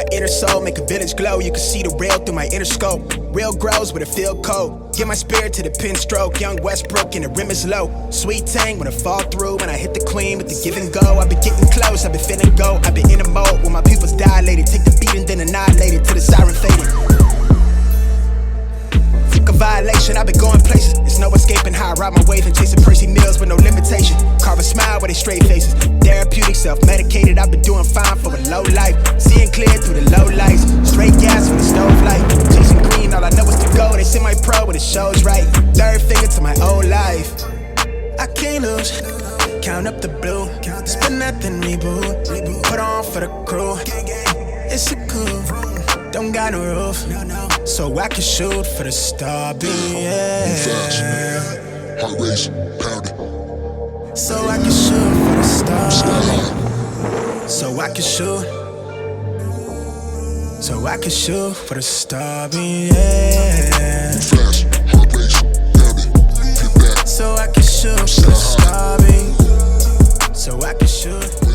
My inner soul make a village glow. You can see the real through my inner scope. Real grows but it feel cold. Get my spirit to the pin stroke. Young Westbrook and the rim is low. Sweet tang when I fall through. When I hit the queen with the give and go. I've been getting close, I've been feeling go. I've been in a mode where my pupils dilated. Take the beat and then annihilate it till the siren faded. A violation, I've been going places. There's no escaping how I ride my wave and chasing Percy Mills with no limitation. Carve a smile with they straight faces. Therapeutic, self-medicated. I've been doing fine for a low life. Seeing clear through the low lights. Straight gas with the stove light. Chasing green, all I know is to go. They see my pro, but it shows right. Third finger to my old life. I can't lose. Count up the blue. Spin that then reboot. Put on for the crew. It's a cool. Don't got no roof, so I can shoot for the star beam, yeah. Heart race, pounding. So I can shoot for the star. So I can shoot. So I can shoot for the star beam, yeah. Fast, heart race, pounding. Get back. So I can shoot for the star beam. So I can shoot.